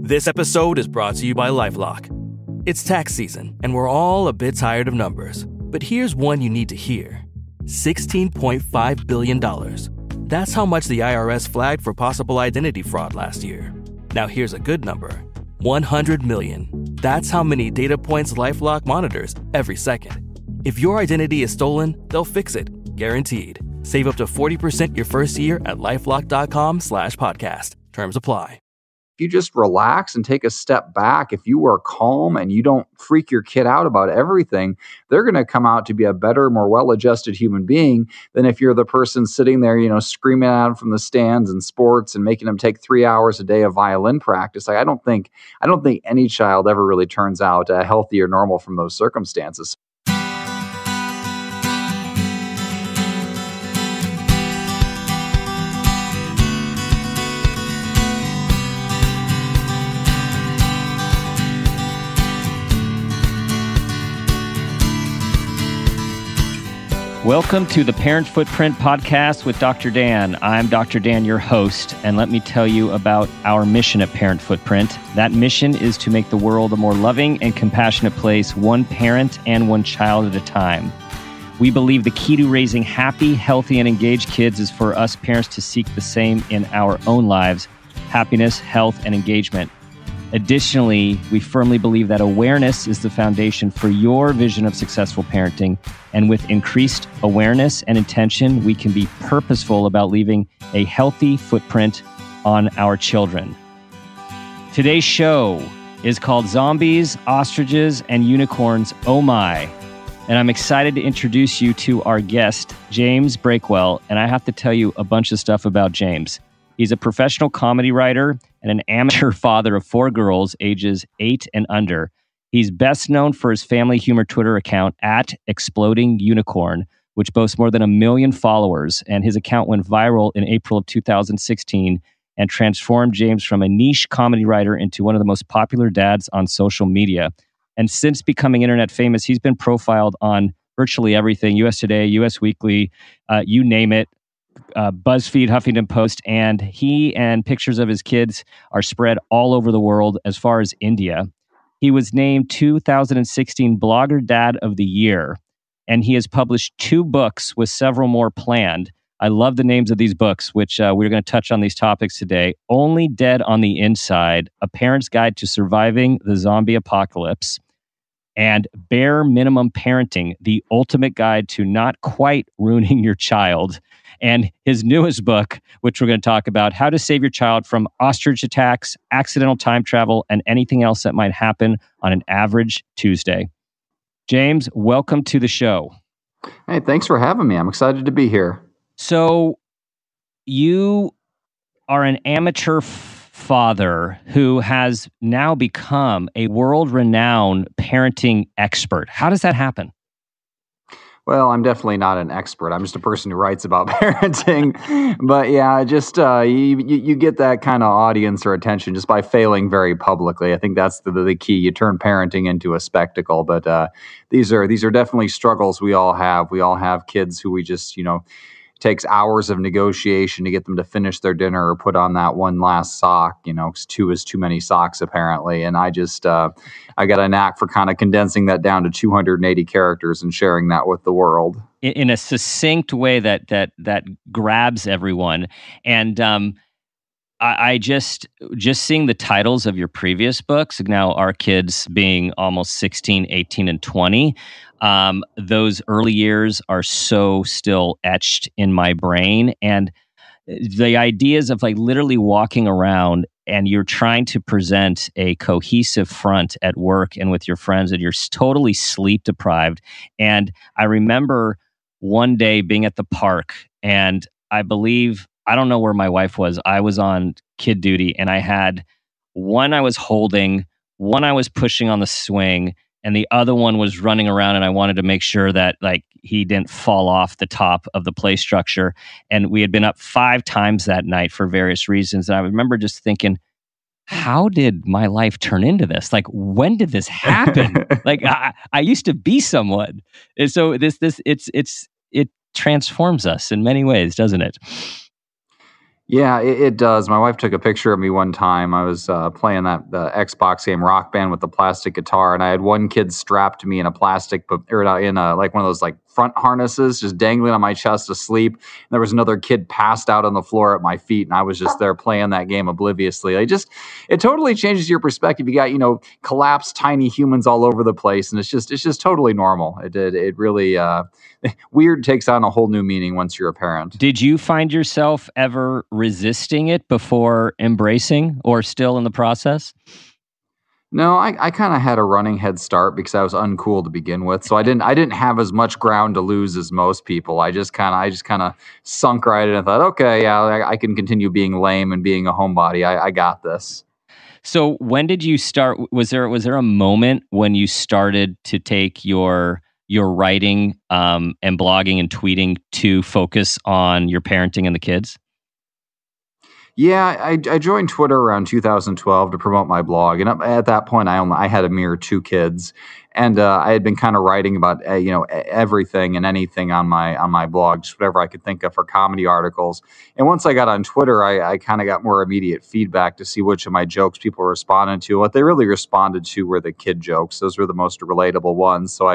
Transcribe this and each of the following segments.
This episode is brought to you by LifeLock. It's tax season, and we're all a bit tired of numbers. But here's one you need to hear. $16.5 billion. That's how much the IRS flagged for possible identity fraud last year. Now here's a good number. 100 million. That's how many data points LifeLock monitors every second. If your identity is stolen, they'll fix it. Guaranteed. Save up to 40% your first year at LifeLock.com/podcast. Terms apply. You just relax and take a step back. If you are calm and you don't freak your kid out about everything, they're going to come out to be a better, more well-adjusted human being than if you're the person sitting there, screaming at them from the stands in sports and making them take 3 hours a day of violin practice. I don't think any child ever really turns out healthy or normal from those circumstances. Welcome to the Parent Footprint Podcast with Dr. Dan. I'm Dr. Dan, your host, and let me tell you about our mission at Parent Footprint. That mission is to make the world a more loving and compassionate place, one parent and one child at a time. We believe the key to raising happy, healthy, and engaged kids is for us parents to seek the same in our own lives: happiness, health, and engagement. Additionally, we firmly believe that awareness is the foundation for your vision of successful parenting. And with increased awareness and intention, we can be purposeful about leaving a healthy footprint on our children. Today's show is called Zombies, Ostriches, and Unicorns, Oh My! And I'm excited to introduce you to our guest, James Breakwell. And I have to tell you a bunch of stuff about James. He's a professional comedy writer and an amateur father of 4 girls, ages 8 and under. He's best known for his family humor Twitter account at Exploding Unicorn, which boasts more than 1 million followers. And his account went viral in April of 2016 and transformed James from a niche comedy writer into one of the most popular dads on social media. And since becoming internet famous, he's been profiled on virtually everything: US Today, US Weekly, you name it. Buzzfeed, Huffington Post, and he and pictures of his kids are spread all over the world as far as India. He was named 2016 Blogger Dad of the Year, and he has published 2 books with several more planned. I love the names of these books, which we're going to touch on these topics today. Only Dead on the Inside, A Parent's Guide to Surviving the Zombie Apocalypse, and Bare Minimum Parenting, the ultimate guide to not quite ruining your child. And his newest book, which we're going to talk about, How to Save Your Child from Ostrich Attacks, Accidental Time Travel, and Anything Else That Might Happen on an Average Tuesday. James, welcome to the show. Hey, thanks for having me. I'm excited to be here. So you are an amateur father who has now become a world-renowned parenting expert. How does that happen? Well, I'm definitely not an expert. I'm just a person who writes about parenting. But yeah, just you get that kind of audience or attention just by failing very publicly. I think that's the key. You turn parenting into a spectacle. But these are definitely struggles we all have. We all have kids who we just, takes hours of negotiation to get them to finish their dinner or put on that one last sock, 'cause 2 is too many socks apparently. And I just, I got a knack for kind of condensing that down to 280 characters and sharing that with the world. In a succinct way that grabs everyone. And I just seeing the titles of your previous books, now our kids being almost 16, 18, and 20, those early years are so still etched in my brain. And the ideas of like literally walking around and you're trying to present a cohesive front at work and with your friends, and you're totally sleep deprived. And I remember one day being at the park, and I don't know where my wife was. I was on kid duty, and I had one I was holding, one I was pushing on the swing, and the other one was running around, and I wanted to make sure that like he didn't fall off the top of the play structure. And we had been up 5 times that night for various reasons. And I remember just thinking, how did my life turn into this? Like, when did this happen? Like, I used to be someone. And so it transforms us in many ways, doesn't it? Yeah, it does. My wife took a picture of me one time. I was playing the Xbox game Rock Band with the plastic guitar, and I had one kid strapped to me in a plastic, or in a, like one of those like front harnesses, just dangling on my chest asleep. And there was another kid passed out on the floor at my feet, and I was just there playing that game obliviously. It totally changes your perspective. You got collapsed tiny humans all over the place, and it's just totally normal. It really. Weird takes on a whole new meaning once you're a parent. Did you find yourself ever resisting it before embracing, or still in the process? No, I kind of had a running head start because I was uncool to begin with. So I didn't have as much ground to lose as most people. I just kind of sunk right in and thought, okay, yeah, I can continue being lame and being a homebody. I got this. So when did you start? Was there a moment when you started to take your writing and blogging and tweeting to focus on your parenting and the kids? Yeah, I joined Twitter around 2012 to promote my blog, and at that point, I had a mere 2 kids, and I had been kind of writing about everything and anything on my blog, just whatever I could think of for comedy articles. And once I got on Twitter, I kind of got more immediate feedback to see which of my jokes people responded to. What they really responded to were the kid jokes; those were the most relatable ones. So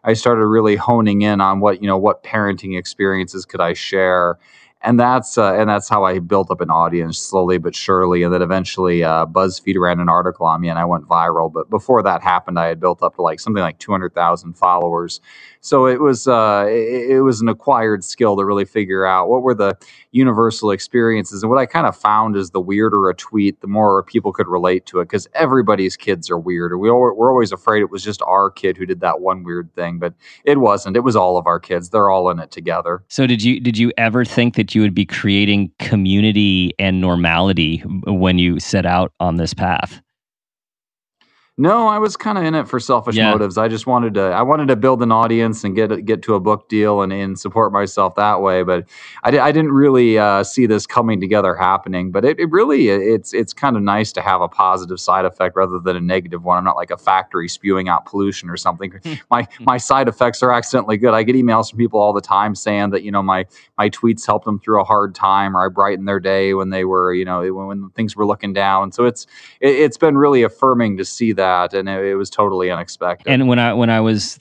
I started really honing in on what parenting experiences could I share. And that's how I built up an audience slowly but surely. And then eventually Buzzfeed ran an article on me and I went viral. But before that happened, I had built up to something like 200,000 followers. So it was an acquired skill to really figure out what were the universal experiences. And what I kind of found is the weirder a tweet, the more people could relate to it, because everybody's kids are weird. We're always afraid it was just our kid who did that one weird thing, but it wasn't. It was all of our kids. They're all in it together. So did you ever think that you would be creating community and normality when you set out on this path? No, I was kind of in it for selfish motives. I just wanted to build an audience and get to a book deal and support myself that way. But I didn't really see this coming together happening. But it's kind of nice to have a positive side effect rather than a negative one. I'm not like a factory spewing out pollution or something. My side effects are accidentally good. I get emails from people all the time saying that my tweets helped them through a hard time, or I brightened their day when they were when things were looking down. So it's been really affirming to see that. And it was totally unexpected. And when I was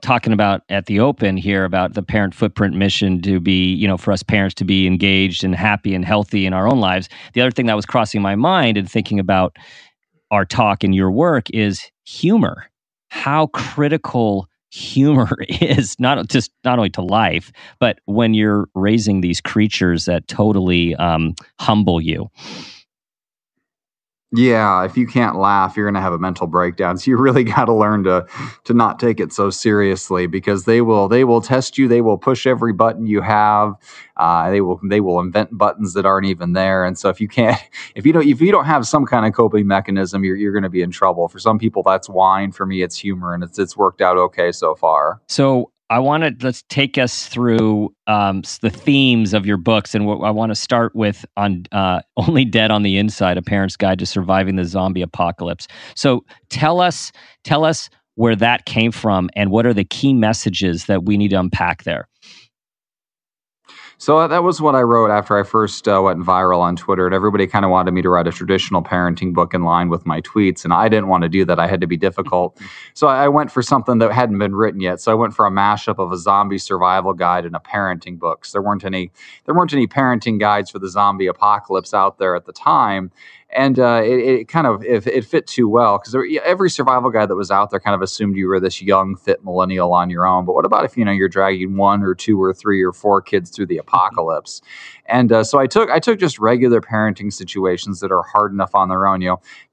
talking about at the open here about the Parent Footprint mission to be, for us parents to be engaged and happy and healthy in our own lives, the other thing that was crossing my mind and thinking about our talk and your work is humor. How critical humor is not only to life, but when you're raising these creatures that totally humble you. Yeah, if you can't laugh, you're going to have a mental breakdown. So you really got to learn to not take it so seriously, because they will test you. They will push every button you have. They will invent buttons that aren't even there. And so if you don't have some kind of coping mechanism, you're going to be in trouble. For some people, that's wine. For me, it's humor, and it's worked out okay so far. So let's take us through the themes of your books, and what I want to start with on Only Dead on the Inside, A Parent's Guide to Surviving the Zombie Apocalypse. So tell us where that came from, and what are the key messages that we need to unpack there. So that was what I wrote after I first went viral on Twitter, and everybody kind of wanted me to write a traditional parenting book in line with my tweets, and I didn't want to do that. I had to be difficult. So I went for something that hadn't been written yet. So I went for a mashup of a zombie survival guide and a parenting book. So there weren't any parenting guides for the zombie apocalypse out there at the time. And it fit too well, because every survival guide that was out there kind of assumed you were this young, fit millennial on your own. But what about if you're dragging 1 or 2 or 3 or 4 kids through the apocalypse? And so I took just regular parenting situations that are hard enough on their own.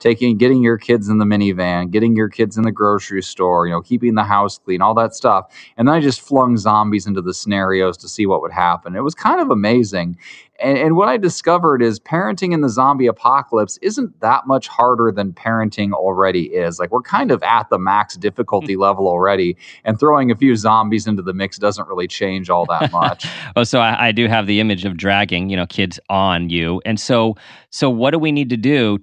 Getting your kids in the minivan, getting your kids in the grocery store, keeping the house clean, all that stuff. And then I just flung zombies into the scenarios to see what would happen. It was kind of amazing. And what I discovered is parenting in the zombie apocalypse isn't that much harder than parenting already is. Like, we're kind of at the max difficulty level already, and throwing a few zombies into the mix doesn't really change all that much. So I do have the image of dragging, kids on you. And so what do we need to do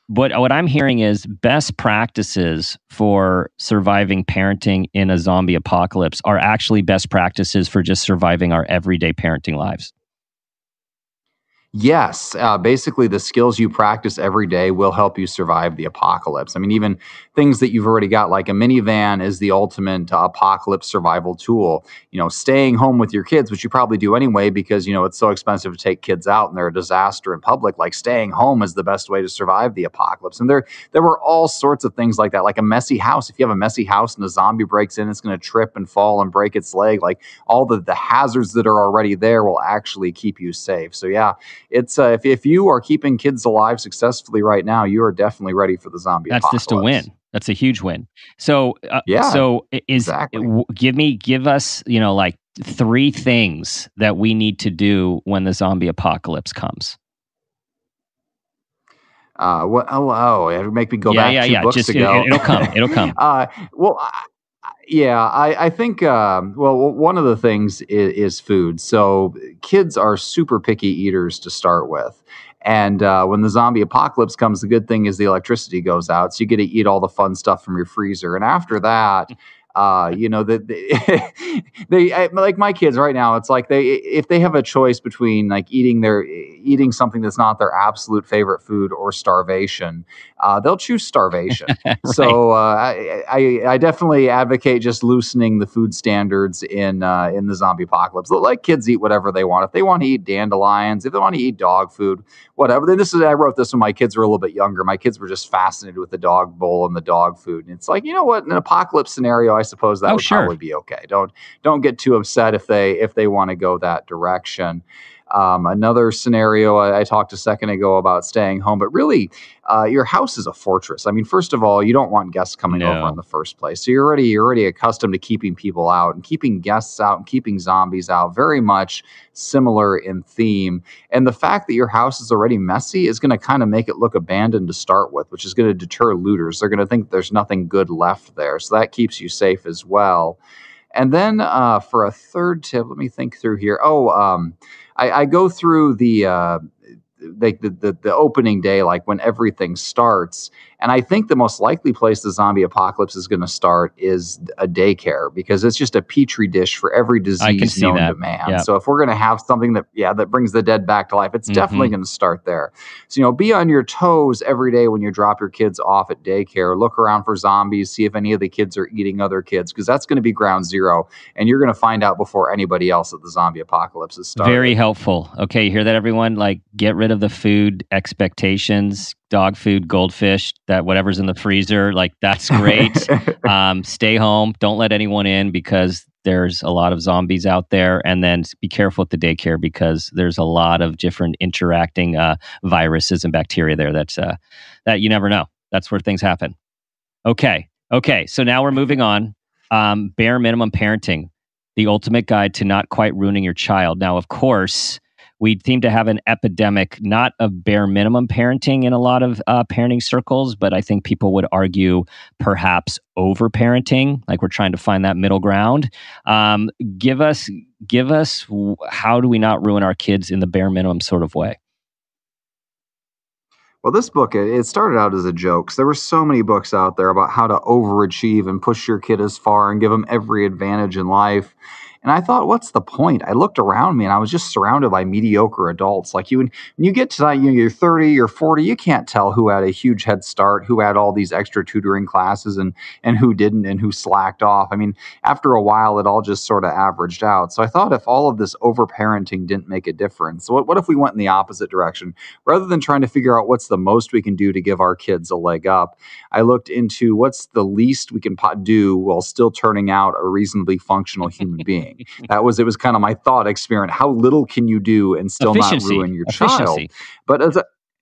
what I'm hearing is best practices for surviving parenting in a zombie apocalypse are actually best practices for just surviving our everyday parenting lives. Yes, basically the skills you practice every day will help you survive the apocalypse. I mean, even things that you've already got, like a minivan is the ultimate apocalypse survival tool. Staying home with your kids, which you probably do anyway because, it's so expensive to take kids out and they're a disaster in public. Like staying home is the best way to survive the apocalypse. And there were all sorts of things like that, like a messy house. If you have a messy house and a zombie breaks in, it's going to trip and fall and break its leg. Like all the hazards that are already there will actually keep you safe. So yeah, it's if you are keeping kids alive successfully right now, you are definitely ready for the zombie That's apocalypse. just a win. That's a huge win. So exactly. Give us like 3 things that we need to do when the zombie apocalypse comes. It'll make me go back 2 books ago. It'll come. I think, one of the things is food. So kids are super picky eaters to start with. And when the zombie apocalypse comes, the good thing is the electricity goes out. So you get to eat all the fun stuff from your freezer. And after that, like my kids right now, it's like if they have a choice between like eating something that's not their absolute favorite food or starvation, they'll choose starvation. Right. So I definitely advocate just loosening the food standards in the zombie apocalypse. Let kids eat whatever they want. If they want to eat dandelions, if they want to eat dog food, whatever. Then I wrote this when my kids were a little bit younger. My kids were just fascinated with the dog bowl and the dog food. And it's like, you know what, in an apocalypse scenario, I suppose that would probably be okay. Don't get too upset if they want to go that direction. Another scenario I talked a second ago about staying home, but really your house is a fortress. I mean, first of all, you don't want guests coming over in the first place. So you're already accustomed to keeping people out and keeping guests out and keeping zombies out, very much similar in theme. And the fact that your house is already messy is going to kind of make it look abandoned to start with, which is going to deter looters. They're going to think there's nothing good left there. So that keeps you safe as well. And then for a third tip, let me think through here. I go through the opening day, like when everything starts. And I think the most likely place the zombie apocalypse is going to start is a daycare, because it's just a petri dish for every disease known to man. Yeah. So if we're going to have something that brings the dead back to life, it's definitely going to start there. So, be on your toes every day when you drop your kids off at daycare. Look around for zombies, see if any of the kids are eating other kids, because that's going to be ground zero. And you're going to find out before anybody else that the zombie apocalypse is starting. Very helpful. Okay, you hear that, everyone? Like, get rid of the food expectations. Dog food, goldfish, that whatever's in the freezer, like that's great. Stay home. Don't let anyone in because there's a lot of zombies out there. And then be careful at the daycare because there's a lot of different interacting viruses and bacteria there. That you never know. That's where things happen. Okay. So now we're moving on. Bare minimum parenting, the ultimate guide to not quite ruining your child. Now, of course, we seem to have an epidemic, not of bare minimum parenting in a lot of parenting circles, but I think people would argue perhaps over parenting, like we're trying to find that middle ground. Give us, how do we not ruin our kids in the bare minimum sort of way? Well, this book, it started out as a joke. So there were so many books out there about how to overachieve and push your kid as far and give them every advantage in life. And I thought, what's the point? I looked around me and I was just surrounded by mediocre adults. Like when you get to that, you're 30, you're 40, you can't tell who had a huge head start, who had all these extra tutoring classes and who didn't and who slacked off. I mean, after a while, it all just sort of averaged out. So I thought if all of this overparenting didn't make a difference, what if we went in the opposite direction? Rather than trying to figure out what's the most we can do to give our kids a leg up, I looked into what's the least we can do while still turning out a reasonably functional human being. It was kind of my thought experiment. How little can you do and still not ruin your child? But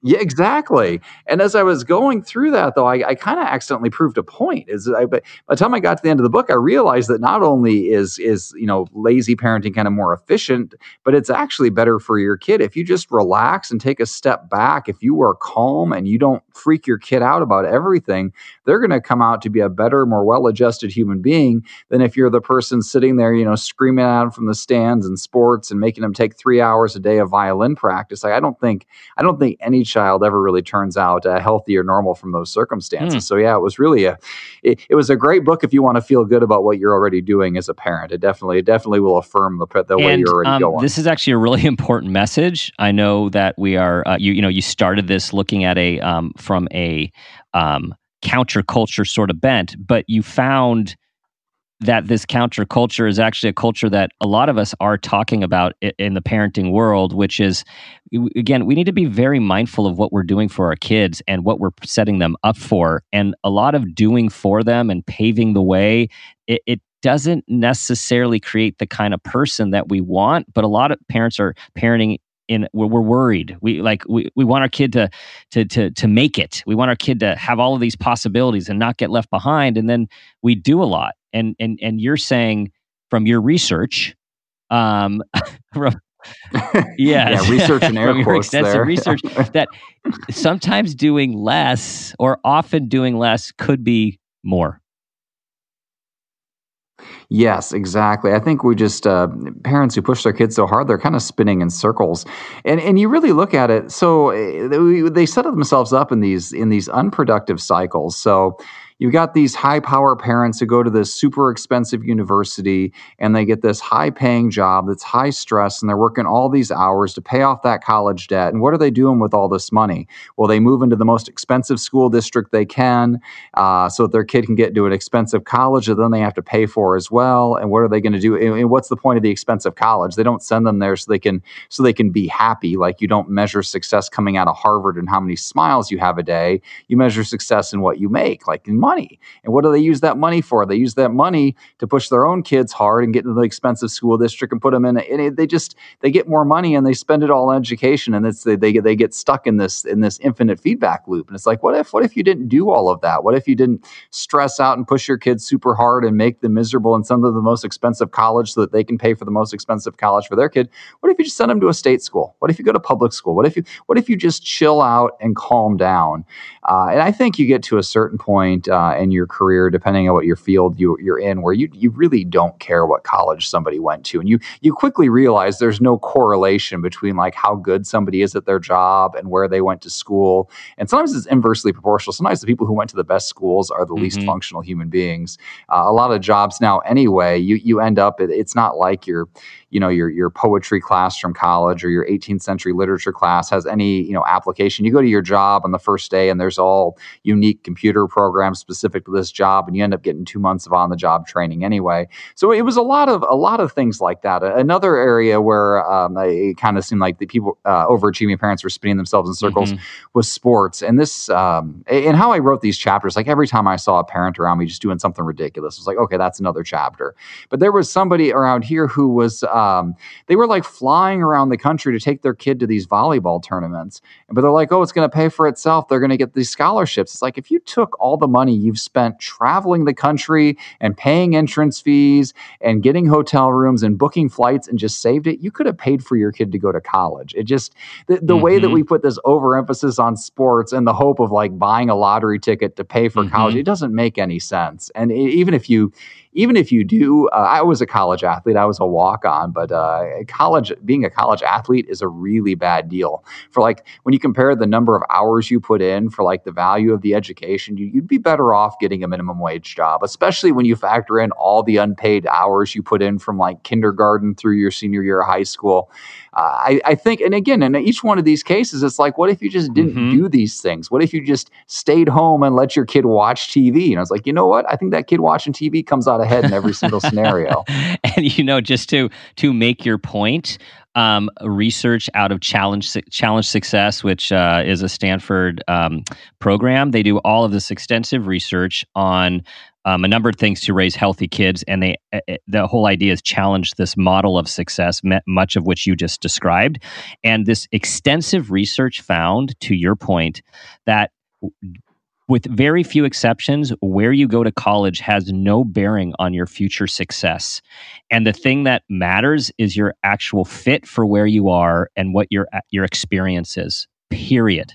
yeah, exactly. And as I was going through that, though, I kind of accidentally proved a point. But by the time I got to the end of the book, I realized that not only is lazy parenting kind of more efficient, but it's actually better for your kid. If you just relax and take a step back, if you are calm and you don't freak your kid out about everything, they're going to come out to be a better, more well-adjusted human being than if you're the person sitting there, screaming at them from the stands in sports and making them take 3 hours a day of violin practice. I don't think any child ever really turns out healthy or normal from those circumstances. So yeah, it was really it was a great book if you want to feel good about what you're already doing as a parent. It definitely will affirm the way you're already going. This is actually a really important message. I know that we are, you started this looking at from a counterculture sort of bent, but you found that this counterculture is actually a culture that a lot of us are talking about in the parenting world, which is, again, we need to be very mindful of what we're doing for our kids and what we're setting them up for. And a lot of doing for them and paving the way, it doesn't necessarily create the kind of person that we want, but a lot of parents are parenting we're worried. We want our kid to make it. We want our kid to have all of these possibilities and not get left behind. And then we do a lot. And you're saying from your research, research and air from your quotes extensive there. research, that sometimes doing less or often doing less could be more. Yes, exactly. I think we just parents who push their kids so hard, they're kind of spinning in circles. And you really look at it. So they set themselves up in these unproductive cycles. So you've got these high power parents who go to this super expensive university and they get this high paying job that's high stress and they're working all these hours to pay off that college debt. And what are they doing with all this money? Well, they move into the most expensive school district they can so that their kid can get into an expensive college that then they have to pay for as well. And what are they going to do? And what's the point of the expensive college? They don't send them there so they can be happy. Like, you don't measure success coming out of Harvard and how many smiles you have a day. You measure success in what you make, like in money. And what do they use that money for? They use that money to push their own kids hard and get into the expensive school district and put them in. They get more money and they spend it all on education, and they get stuck in this infinite feedback loop. And it's like, what if you didn't do all of that? What if you didn't stress out and push your kids super hard and make them miserable and send them to the most expensive college so that they can pay for the most expensive college for their kid? What if you just send them to a state school? What if you go to public school? What if you just chill out and calm down? And I think you get to a certain point in your career, depending on what your field you're in, where you really don't care what college somebody went to. And you quickly realize there's no correlation between like how good somebody is at their job and where they went to school. And sometimes it's inversely proportional. Sometimes the people who went to the best schools are the least functional human beings. A lot of jobs now anyway, you end up, it's not like your poetry class from college or your 18th century literature class has any, application. You go to your job on the first day and there's all unique computer programs specific to this job, and you end up getting 2 months of on-the-job training anyway. So it was a lot of things like that. Another area where it kind of seemed like the people, overachieving parents, were spinning themselves in circles was sports. And this, and how I wrote these chapters, like every time I saw a parent around me just doing something ridiculous, it was like, okay, that's another chapter. But there was somebody around here who was, they were like flying around the country to take their kid to these volleyball tournaments. But they're like, oh, it's going to pay for itself. They're going to get these scholarships. It's like, if you took all the money you've spent traveling the country and paying entrance fees and getting hotel rooms and booking flights and just saved it, you could have paid for your kid to go to college. It just, the way that we put this overemphasis on sports and the hope of like buying a lottery ticket to pay for college, it doesn't make any sense. And even if you do, I was a college athlete, I was a walk-on, but being a college athlete is a really bad deal. For like, when you compare the number of hours you put in for like the value of the education, you'd be better off getting a minimum wage job, especially when you factor in all the unpaid hours you put in from like kindergarten through your senior year of high school. I think, and again, in each one of these cases, it's like, what if you just didn't do these things? What if you just stayed home and let your kid watch TV? And I was like, you know what? I think that kid watching TV comes out ahead in every single scenario. And, just to make your point, research out of Challenge Success, which is a Stanford program, they do all of this extensive research on a number of things to raise healthy kids, and the whole idea is challenge this model of success, much of which you just described. And this extensive research found, to your point, that with very few exceptions, where you go to college has no bearing on your future success. And the thing that matters is your actual fit for where you are and what your experience is, period.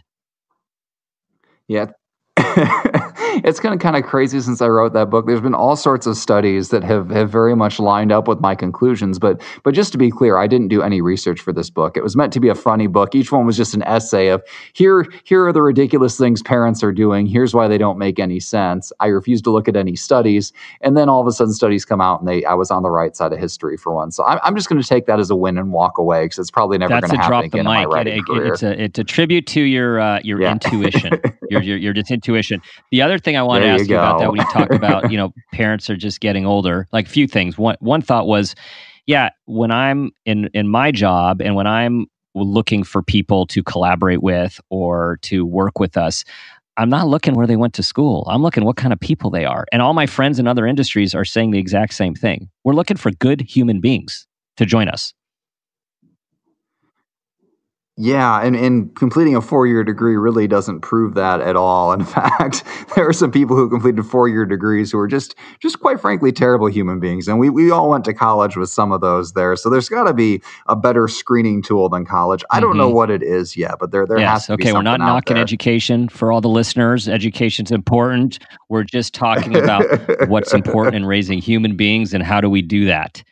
Yeah. it's kind of crazy since I wrote that book. There's been all sorts of studies that have very much lined up with my conclusions. But just to be clear, I didn't do any research for this book. It was meant to be a funny book. Each one was just an essay of here are the ridiculous things parents are doing. Here's why they don't make any sense. I refused to look at any studies. And then all of a sudden studies come out and I was on the right side of history for once. So I'm just going to take that as a win and walk away because it's probably never going to happen again in my writing career. It's a tribute to your intuition, your intuition. The other thing I want to ask you about that when you talk about, parents are just getting older, like a few things. One thought was, when I'm in my job and when I'm looking for people to collaborate with or to work with us, I'm not looking where they went to school. I'm looking what kind of people they are. And all my friends in other industries are saying the exact same thing. We're looking for good human beings to join us. Yeah, and completing a 4-year degree really doesn't prove that at all. In fact, there are some people who completed 4-year degrees who are just quite frankly terrible human beings. And we all went to college with some of those there. So there's got to be a better screening tool than college. I don't know what it is yet, but there has to be something. Okay, we're not knocking education for all the listeners. Education's important. We're just talking about what's important in raising human beings and how do we do that.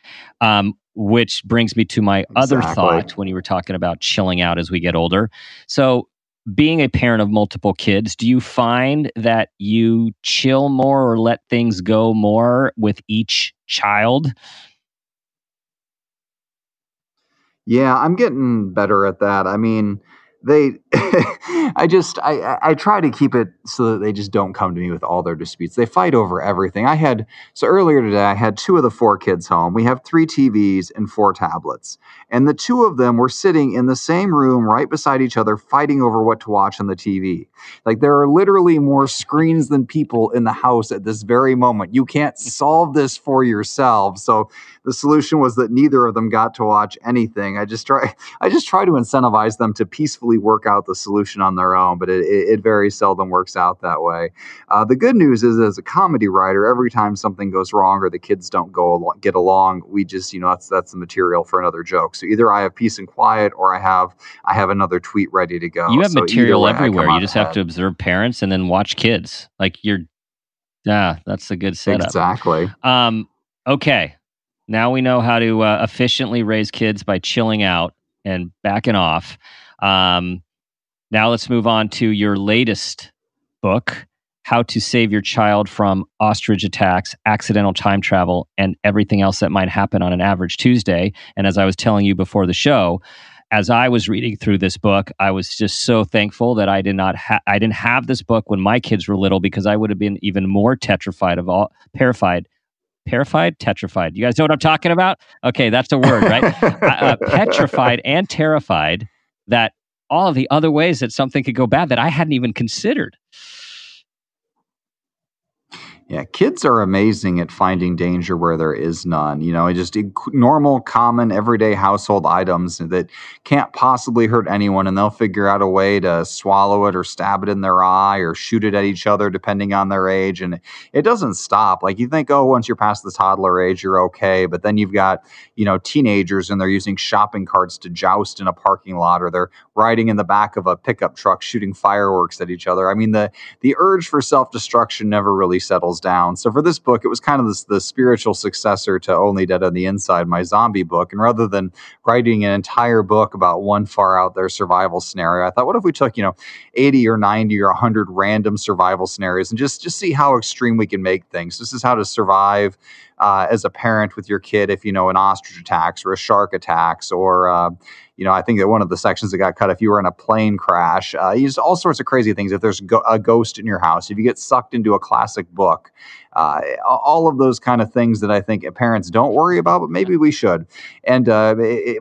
Which brings me to my other thought when you were talking about chilling out as we get older. So being a parent of multiple kids, do you find that you chill more or let things go more with each child? Yeah, I'm getting better at that. I mean, I try to keep it so that they just don't come to me with all their disputes. They fight over everything. So earlier today, I had 2 of the 4 kids home. We have 3 TVs and 4 tablets. And the 2 of them were sitting in the same room right beside each other, fighting over what to watch on the TV. Like there are literally more screens than people in the house at this very moment. You can't solve this for yourself. So the solution was that neither of them got to watch anything. I just try to incentivize them to peacefully work out the solution on their own, but it very seldom works out that way. The good news is, as a comedy writer, every time something goes wrong or the kids don't get along, we just, that's the material for another joke. So either I have peace and quiet, or I have another tweet ready to go. You have material everywhere. You just ahead. have to observe parents and then watch kids. Like that's a good setup. Exactly. Okay. Now we know how to efficiently raise kids by chilling out and backing off. Now let's move on to your latest book, How to Save Your Child from Ostrich Attacks, Accidental Time Travel, and Everything Else That Might Happen on an Average Tuesday. And as I was telling you before the show, as I was reading through this book, I was just so thankful that I didn't have this book when my kids were little, because I would have been even more terrified. Tetrified. You guys know what I'm talking about? Okay, that's a word, right? Petrified and terrified that all of the other ways that something could go bad that I hadn't even considered. Yeah, kids are amazing at finding danger where there is none. Just normal, common, everyday household items that can't possibly hurt anyone, and they'll figure out a way to swallow it or stab it in their eye or shoot it at each other, depending on their age. And it doesn't stop. Like you think, once you're past the toddler age, you're okay. But then you've got, teenagers, and they're using shopping carts to joust in a parking lot, or they're riding in the back of a pickup truck shooting fireworks at each other. I mean, the urge for self-destruction never really settles down. So for this book, it was kind of the spiritual successor to Only Dead on the Inside, my zombie book. And rather than writing an entire book about one far out there survival scenario, I thought, what if we took, 80 or 90 or 100 random survival scenarios and just see how extreme we can make things. This is how to survive as a parent with your kid if, an ostrich attacks or a shark attacks, or I think that one of the sections that got cut, if you were in a plane crash, just all sorts of crazy things. If there's a ghost in your house, if you get sucked into a classic book, all of those kind of things that I think parents don't worry about, but maybe we should. And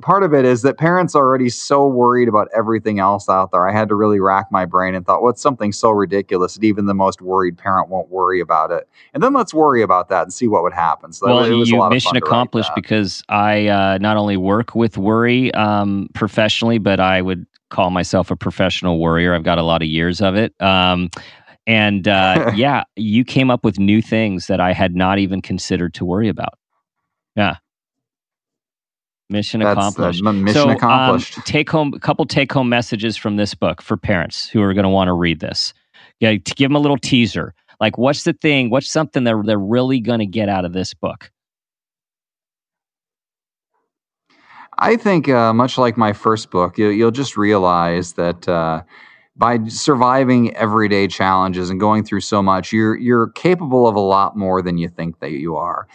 part of it is that parents are already so worried about everything else out there. I had to really rack my brain and thought, what's something so ridiculous that even the most worried parent won't worry about it? And then let's worry about that and see what would happen. So it was a lot of fun. Mission accomplished, because I not only work with worry professionally, but I would call myself a professional worrier. I've got a lot of years of it. You came up with new things that I had not even considered to worry about. Yeah. Mission accomplished. Mission accomplished. A couple take-home messages from this book for parents who are going to want to read this. Yeah, to give them a little teaser. Like, what's the thing? What's something that they're really going to get out of this book? I think much like my first book, you'll just realize that by surviving everyday challenges and going through so much, you're capable of a lot more than you think that you are.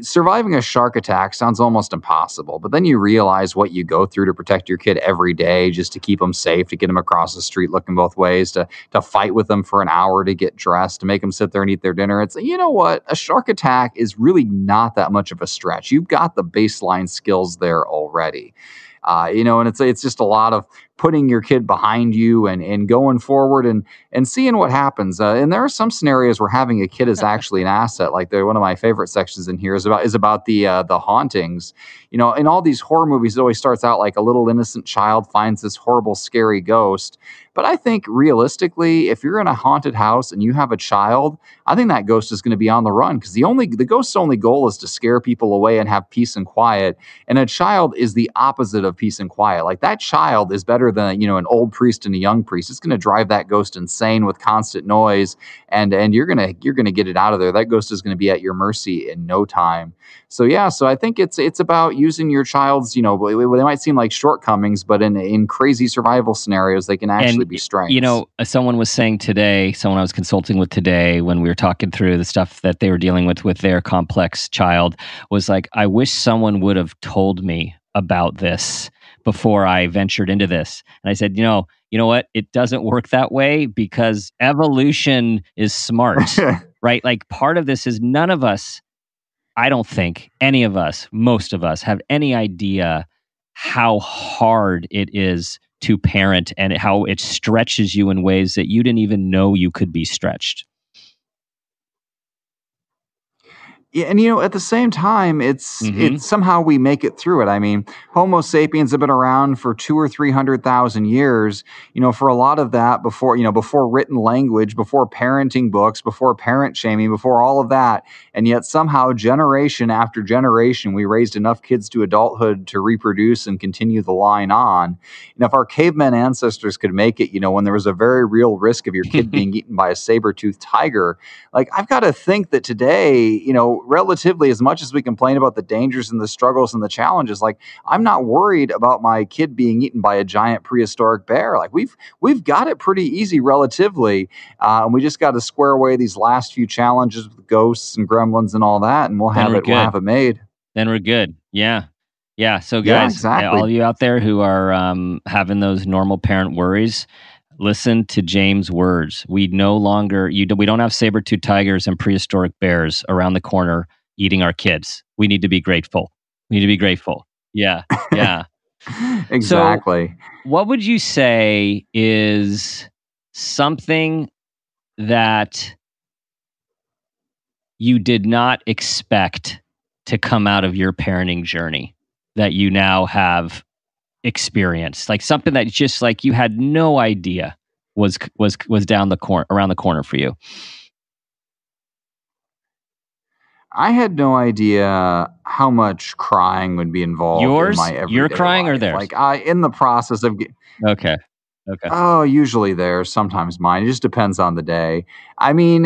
Surviving a shark attack sounds almost impossible, but then you realize what you go through to protect your kid every day, just to keep them safe, to get them across the street looking both ways, to fight with them for an hour, to get dressed, to make them sit there and eat their dinner. It's, you know what? A shark attack is really not that much of a stretch. You've got the baseline skills there already. And it's just a lot of putting your kid behind you and going forward and seeing what happens. And there are some scenarios where having a kid is actually an asset. Like one of my favorite sections in here is about the hauntings. In all these horror movies, it always starts out like a little innocent child finds this horrible, scary ghost. But I think realistically, if you're in a haunted house and you have a child, I think that ghost is going to be on the run, because the ghost's only goal is to scare people away and have peace and quiet. And a child is the opposite of peace and quiet. Like, that child is better than, an old priest and a young priest. It's going to drive that ghost insane with constant noise, and you're going to get it out of there. That ghost is going to be at your mercy in no time. So I think it's about using your child's, they might seem like shortcomings, but in crazy survival scenarios, they can actually be strengths. Someone was saying today, someone I was consulting with today, when we were talking through the stuff that they were dealing with their complex child, was like, I wish someone would have told me about this before I ventured into this. And I said, you know what? It doesn't work that way, because evolution is smart, right? Like, part of this is none of us, I don't think any of us, most of us, have any idea how hard it is to parent and how it stretches you in ways that you didn't even know you could be stretched. Yeah, and at the same time, it's somehow we make it through it. I mean, Homo sapiens have been around for 200,000 or 300,000 years. For a lot of that, before written language, before parenting books, before parent shaming, before all of that, and yet somehow generation after generation, we raised enough kids to adulthood to reproduce and continue the line on. If our caveman ancestors could make it, when there was a very real risk of your kid being eaten by a saber-toothed tiger, like, I've got to think that today, relatively, as much as we complain about the dangers and the struggles and the challenges, like, I'm not worried about my kid being eaten by a giant prehistoric bear. Like, we've got it pretty easy relatively, and we just got to square away these last few challenges with ghosts and gremlins and all that, and we'll have it made. Then we're good. Yeah. So guys, exactly. All of you out there who are having those normal parent worries, listen to James' words. We no longer, we don't have saber-toothed tigers and prehistoric bears around the corner eating our kids. We need to be grateful. Yeah. Exactly. So, what would you say is something that you did not expect to come out of your parenting journey that you now have experienced, like something that just like you had no idea was around the corner for you? I had no idea how much crying would be involved in my everyday You're crying life. Or theirs? Like, in the process of Okay. Oh, usually theirs, sometimes mine. It just depends on the day. I mean,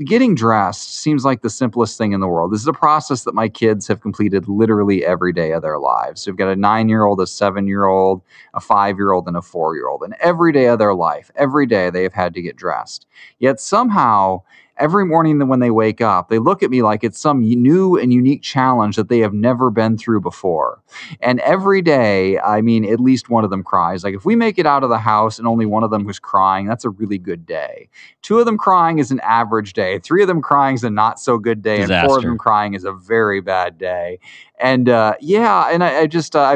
getting dressed seems like the simplest thing in the world. This is a process that my kids have completed literally every day of their lives. So we've got a 9-year-old, a 7-year-old, a 5-year-old, and a 4-year-old. And every day of their life, every day they have had to get dressed. Yet somehow, every morning when they wake up, they look at me like it's some new and unique challenge that they have never been through before. And every day, I mean, at least one of them cries. Like, if we make it out of the house and only one of them was crying, that's a really good day. 2 of them crying is an average day. 3 of them crying is a not so good day. Disaster. And 4 of them crying is a very bad day. And I've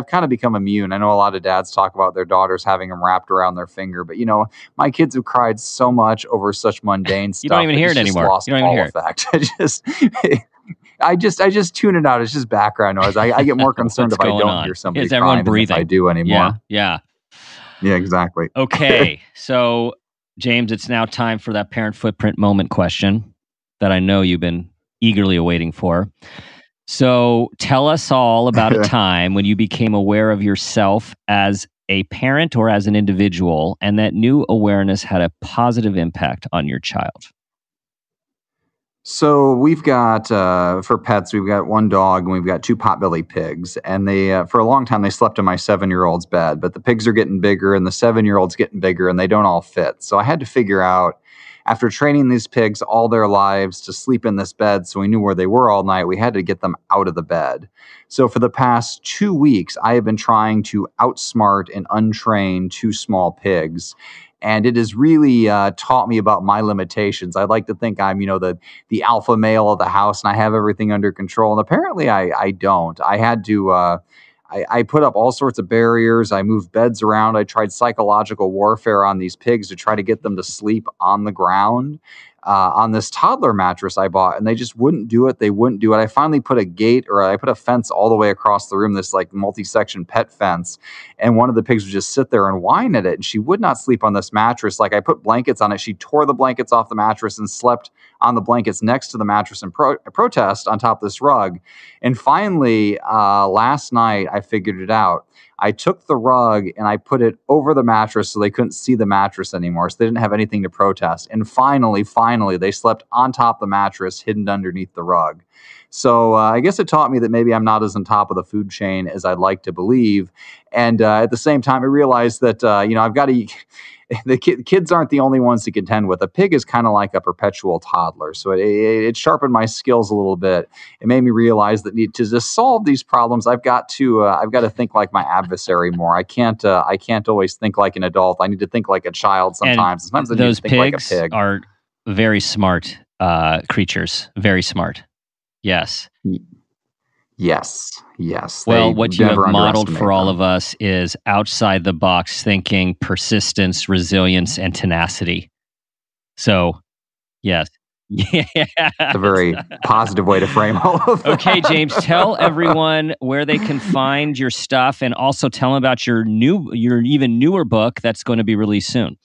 kind of become immune. I know a lot of dads talk about their daughters having them wrapped around their finger, but my kids have cried so much over such mundane stuff. You don't even hear it anymore. You don't even hear it. I just tune it out. It's just background noise. I get more concerned if I don't hear somebody crying than if I do anymore. Yeah, exactly. Okay, so James, it's now time for that parent footprint moment question that I know you've been eagerly awaiting for. So tell us all about a time when you became aware of yourself as a parent or as an individual, and that new awareness had a positive impact on your child. So we've got, for pets, we've got one dog and we've got two potbelly pigs. And they, for a long time, they slept in my 7-year-old's bed. But the pigs are getting bigger and the 7-year-old's getting bigger and they don't all fit. So I had to figure out, after training these pigs all their lives to sleep in this bed so we knew where they were all night, we had to get them out of the bed. So for the past 2 weeks, I have been trying to outsmart and untrain two small pigs. And it has really taught me about my limitations. I'd like to think I'm, the alpha male of the house and I have everything under control. And apparently I don't. I had to, I put up all sorts of barriers. I moved beds around. I tried psychological warfare on these pigs to try to get them to sleep on the ground. On this toddler mattress I bought, and they just wouldn't do it. They wouldn't do it. I finally put I put a fence all the way across the room, this like multi-section pet fence, and one of the pigs would just sit there and whine at it, and she would not sleep on this mattress. Like I put blankets on it. She tore the blankets off the mattress and slept on the blankets next to the mattress in protest on top of this rug. And finally, last night, I figured it out. I took the rug and I put it over the mattress so they couldn't see the mattress anymore. So they didn't have anything to protest. And finally, they slept on top of the mattress, hidden underneath the rug. So I guess it taught me that maybe I'm not as on top of the food chain as I'd like to believe. And at the same time, I realized that, I've got to... The kids aren't the only ones to contend with. A pig is kind of like a perpetual toddler. So it sharpened my skills a little bit. It made me realize that to solve these problems, I've got to think like my adversary more. I can't always think like an adult. I need to think like a child sometimes. And sometimes I need to think like a pig. Are very smart creatures. Very smart. Yes. Yes. Well, what you have modeled for all of us is outside the box thinking, persistence, resilience, and tenacity. So, yes. Yeah. It's a very positive way to frame all of that. Okay, James, tell everyone where they can find your stuff and also tell them about your even newer book that's going to be released soon.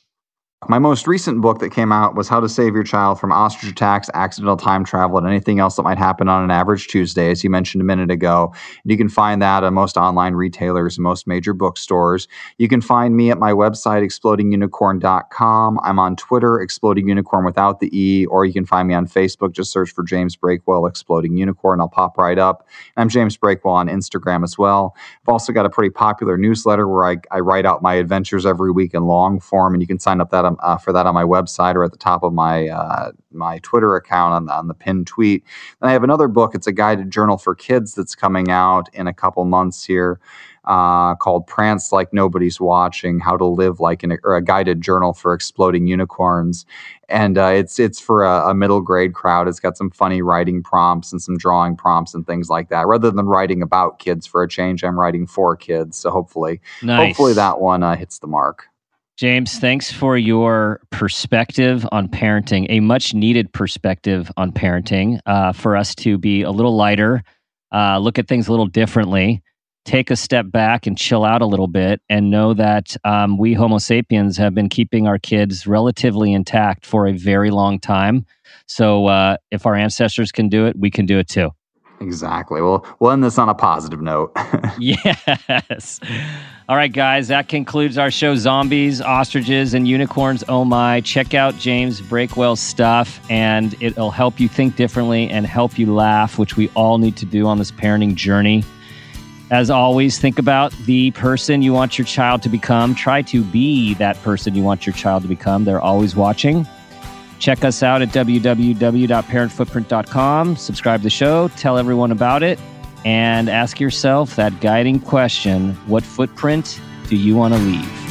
My most recent book that came out was How to Save Your Child from Ostrich Attacks, Accidental Time Travel, and anything else that might happen on an average Tuesday, as you mentioned a minute ago. And you can find that at most online retailers and most major bookstores. You can find me at my website, explodingunicorn.com. I'm on Twitter, Exploding Unicorn without the E, or you can find me on Facebook. Just search for James Breakwell, Exploding Unicorn. I'll pop right up. And I'm James Breakwell on Instagram as well. I've also got a pretty popular newsletter where I write out my adventures every week in long form, and you can sign up for that on my website or at the top of my my Twitter account on the pinned tweet. And I have another book. It's a guided journal for kids that's coming out in a couple months here called Prance Like Nobody's Watching, How to Live Like or a guided journal for exploding unicorns. And it's for a middle grade crowd. It's got some funny writing prompts and some drawing prompts and things like that. Rather than writing about kids for a change, I'm writing for kids. So hopefully that one hits the mark. James, thanks for your perspective on parenting, a much needed perspective on parenting for us to be a little lighter, look at things a little differently, take a step back and chill out a little bit and know that we Homo sapiens have been keeping our kids relatively intact for a very long time. So if our ancestors can do it, we can do it too. Exactly. Well, we'll end this on a positive note. Yes. All right, guys, that concludes our show, Zombies, Ostriches, and Unicorns. Oh my. Check out James Breakwell's stuff, and it'll help you think differently and help you laugh, which we all need to do on this parenting journey. As always, think about the person you want your child to become. Try to be that person you want your child to become. They're always watching. Check us out at www.parentfootprint.com. Subscribe to the show. Tell everyone about it. And ask yourself that guiding question, what footprint do you want to leave?